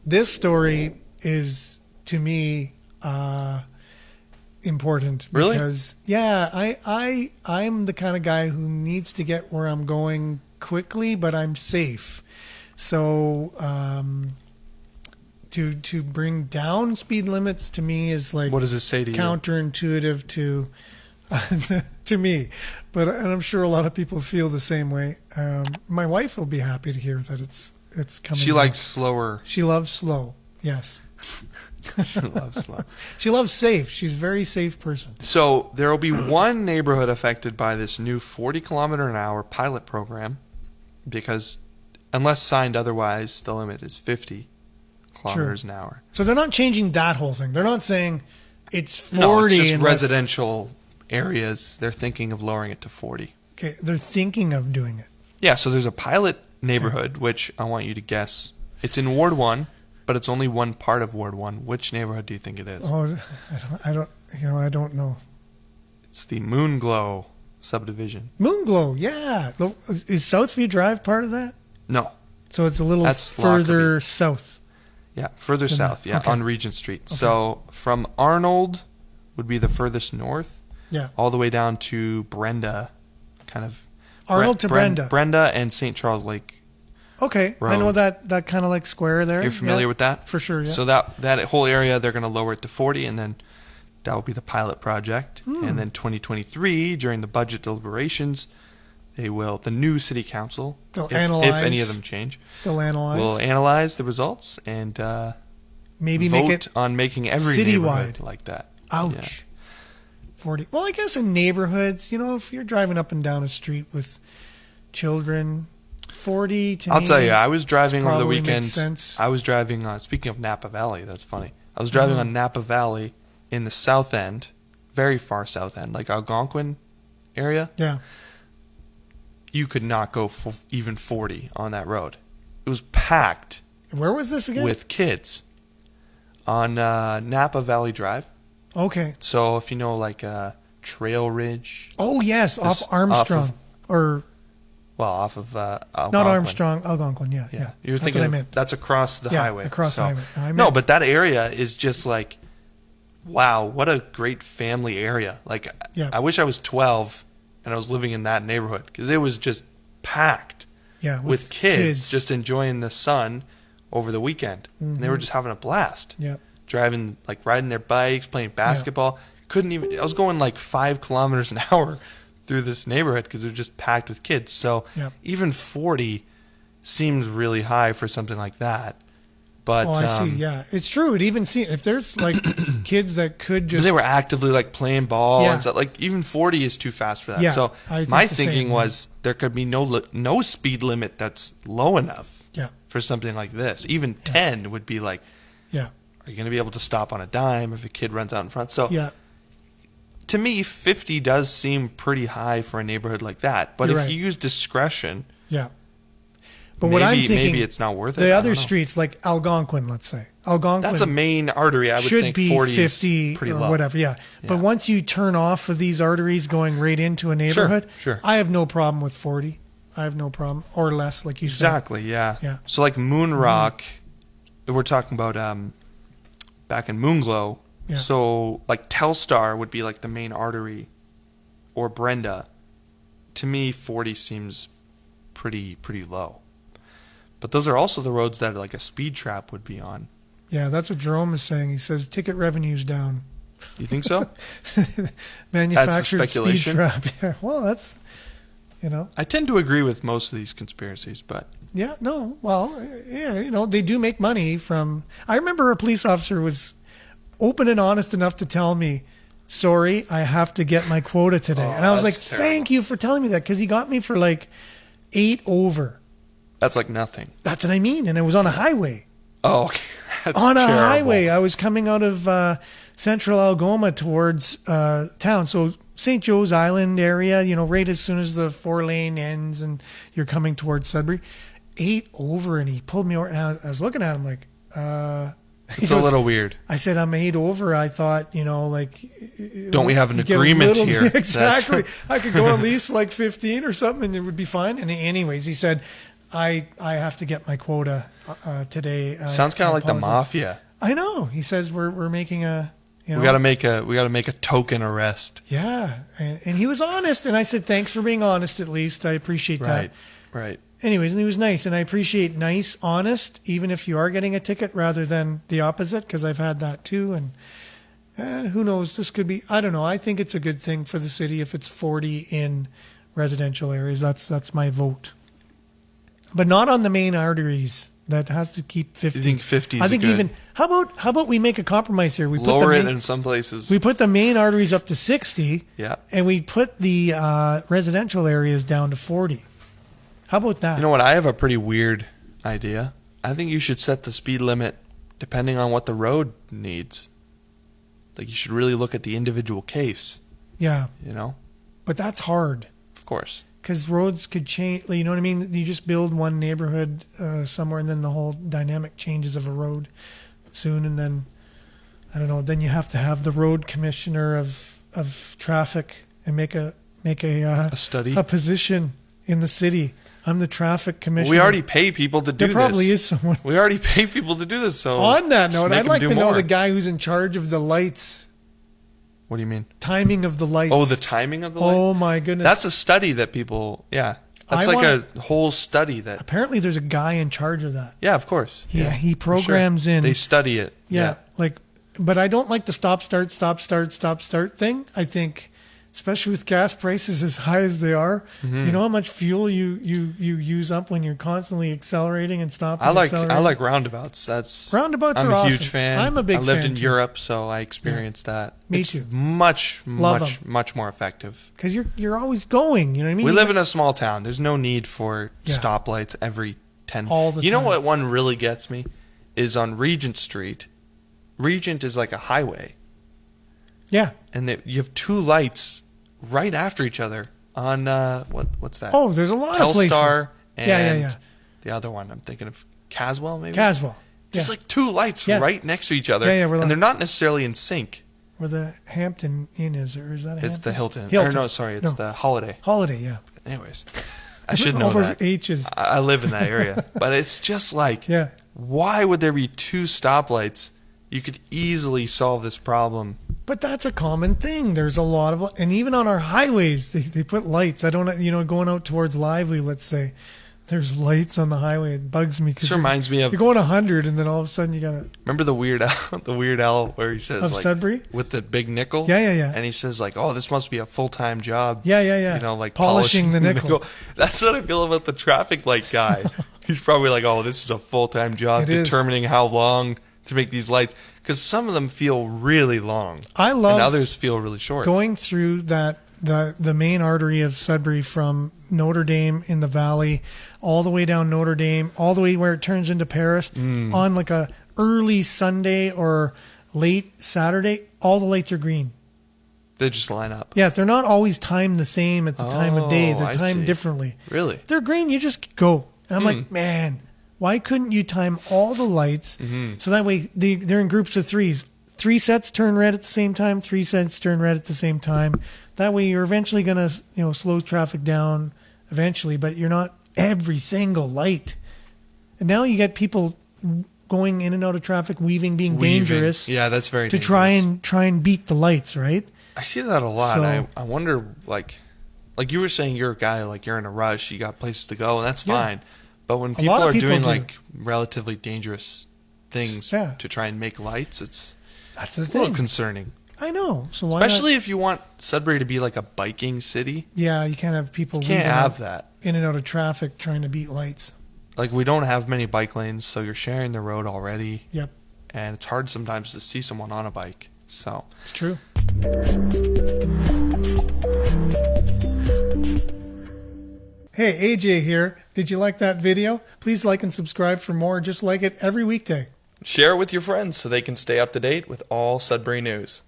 This story is, to me, important. Really? Because, I'm the kind of guy who needs to get where I'm going quickly, but I'm safe. So to bring down speed limits to me is like, what does it say to you? Counterintuitive to me, and I'm sure a lot of people feel the same way. My wife will be happy to hear that it's coming. She likes slower. She loves slow. Yes. She loves slow. She loves safe. She's a very safe person. So there will be one neighborhood affected by this new 40-kilometer-an-hour pilot program, because unless signed otherwise, the limit is 50 kilometers an hour. So they're not changing that whole thing. They're not saying it's 40. No, it's just residential areas. They're thinking of lowering it to 40. Okay, they're thinking of doing it. Yeah, so there's a pilot neighborhood, which I want you to guess. It's in Ward 1, but it's only one part of Ward 1. Which neighborhood do you think it is? Oh, I don't know. It's the Moonglow subdivision. Moonglow, yeah. Is Southview Drive part of that? No. So it's a little further south. Yeah, further south, okay. On Regent Street. Okay. So from Arnold would be the furthest north, all the way down to Brenda, kind of. Arnold to Brenda. Brenda and St. Charles Lake. Okay, Road. I know that kind of like square there. You're familiar with that? For sure, yeah. So that whole area, they're going to lower it to 40, and then that will be the pilot project. And then 2023, during the budget deliberations, the new city council, if any of them change, will analyze the results and maybe vote make it on making every citywide neighborhood like that. Ouch. Yeah. 40. Well, I guess in neighborhoods, if you're driving up and down a street with children, 40 to I'll tell you, I was driving over the weekend. Sense. I was driving on, speaking of Napa Valley, that's funny. I was driving on Napa Valley in the south end, very far south end, like Algonquin area. Yeah. You could not go even 40 on that road. It was packed. Where was this again? With kids on Napa Valley Drive. Okay. So if you know, like Trail Ridge. Oh, yes, off Armstrong. Off of Algonquin. Not Armstrong, Algonquin, yeah. You're thinking that's across the highway. Across the highway. No, but that area is just like, wow, what a great family area. Like, I wish I was 12 and I was living in that neighborhood, because it was just packed with kids just enjoying the sun over the weekend. Mm-hmm. And they were just having a blast. Yeah. Driving, like riding their bikes, playing basketball. I was going like 5 kilometers an hour through this neighborhood because it was just packed with kids. So even 40 seems really high for something like that. But I see. Yeah, it's true. It even seems, if there's like kids that could just, they were actively like playing ball and stuff. Like even 40 is too fast for that. Yeah, so my thinking was there could be no speed limit that's low enough for something like this. Even 10 would be like, are you going to be able to stop on a dime if a kid runs out in front? So to me, 50 does seem pretty high for a neighborhood like that. But if you use discretion, but what I'm thinking, maybe it's not worth it. The other streets, like Algonquin, let's say. Algonquin, that's a main artery. I would should think be 40 50 is pretty or low. Whatever, But once you turn off of these arteries going right into a neighborhood, sure. I have no problem with 40. I have no problem. Or less, like you said. Exactly, yeah. So like Moon Rock, we're talking about back in Moonglow. Yeah. So like Telstar would be like the main artery, or Brenda. To me, 40 seems pretty low. But those are also the roads that like a speed trap would be on. Yeah, that's what Jerome is saying. He says ticket revenue's down. You think so? Manufactured that's speculation. Speed trap. Yeah. Well, that's, I tend to agree with most of these conspiracies, but. Yeah, no. Well, they do make money from. I remember a police officer was open and honest enough to tell me, sorry, I have to get my quota today. And I was like, terrible. Thank you for telling me that, because he got me for like 8 over. That's like nothing. That's what I mean. And it was on a highway. Oh, okay. That's on a terrible. highway. I was coming out of central Algoma towards town. So St. Joe's Island area, right as soon as the 4-lane ends and you're coming towards Sudbury. 8 over, and he pulled me over. And I was looking at him like, It's a little weird. I said, I'm 8 over. I thought, like... Don't we have an agreement here? Exactly. I could go at least like 15 or something and it would be fine. And anyways, he said, I have to get my quota today. Sounds kind of like the mafia. I know. He says we're making a... we got to make a token arrest. Yeah. And he was honest. And I said, thanks for being honest at least. I appreciate that. Right. Anyways, and he was nice, and I appreciate nice, honest, even if you are getting a ticket rather than the opposite, because I've had that too. And who knows? This could be. I don't know. I think it's a good thing for the city if it's 40 in residential areas. That's my vote, but not on the main arteries. That has to keep 50. You think 50 is I think good? Even how about we make a compromise here? We lower it in some places. We put the main arteries up to 60. Yeah, and we put the residential areas down to 40. How about that? You know what? I have a pretty weird idea. I think you should set the speed limit depending on what the road needs. Like, you should really look at the individual case. Yeah. But that's hard. Of course. Because roads could change. You know what I mean? You just build one neighborhood somewhere, and then the whole dynamic changes of a road soon. And then, I don't know, then you have to have the road commissioner of traffic and make a study, a position in the city. I'm the traffic commissioner. We already pay people to do this. There probably is someone. We already pay people to do this. So on that note, I'd like to know more. the guy who's in charge of the lights. What do you mean? Timing of the lights. Oh, the timing of the lights? Oh, my goodness. That's a study that people, That's a whole study that... Apparently there's a guy in charge of that. Yeah, of course. Yeah, he programs in. They study it. Yeah, but I don't like the stop, start thing. I think... Especially with gas prices as high as they are, you know how much fuel you use up when you're constantly accelerating and stopping. I like roundabouts. Roundabouts I'm are awesome. a huge fan. I'm a big fan. I lived in Europe, so I experienced that. Me it's too. Much more effective. Because you're always going. You know what I mean? We live in a small town. There's no need for stoplights every 10. All the time. You know what one really gets me is on Regent Street. Regent is like a highway. Yeah. And you have 2 lights right after each other on what's that? Oh, there's a lot of places. Telstar and the other one I'm thinking of, Caswell maybe. Caswell. There's like 2 lights right next to each other, and they're not necessarily in sync. Where the Hampton Inn is, or is that a It's Hampton? the Hilton. Hilton. Or no, sorry, it's the Holiday. Holiday, yeah. Anyways, I should know all those that. H's. I live in that area, but it's just like, why would there be 2 stoplights? You could easily solve this problem. But that's a common thing. There's a lot of, and even on our highways, they put lights. I don't, going out towards Lively, let's say, there's lights on the highway. It bugs me. This reminds me of, you're going 100, and then all of a sudden you gotta. Remember the Weird Al where he says of Sudbury with the big nickel. Yeah. And he says like, oh, this must be a full-time job. Yeah. Like polishing the nickel. That's what I feel about the traffic light guy. He's probably like, oh, this is a full-time job determining how long to make these lights, because some of them feel really long. I love, and others feel really short. Going through that the main artery of Sudbury from Notre Dame in the valley, all the way down Notre Dame, all the way where it turns into Paris, on like a early Sunday or late Saturday, all the lights are green. They just line up. Yeah, they're not always timed the same at the time of day. They're timed differently. Really? They're green. You just go. And I'm like, man, why couldn't you time all the lights so that way they're in groups of 3s? 3 sets turn red at the same time. 3 sets turn red at the same time. That way you're eventually going to slow traffic down eventually, but you're not every single light. And now you get people going in and out of traffic, being dangerous. Yeah, that's very to dangerous. try and beat the lights, right? I see that a lot. So, I wonder, like you were saying, you're a guy, like you're in a rush, you got places to go, and that's fine. But when people are doing like relatively dangerous things to try and make lights, it's a little concerning. I know. So why especially if you want Sudbury to be like a biking city. Yeah, you can't have people can't have that in and out of traffic trying to beat lights. Like, we don't have many bike lanes, so you're sharing the road already. Yep. And it's hard sometimes to see someone on a bike. So it's true. Hey, AJ here. Did you like that video? Please like and subscribe for more. Just like it every weekday. Share it with your friends so they can stay up to date with all Sudbury news.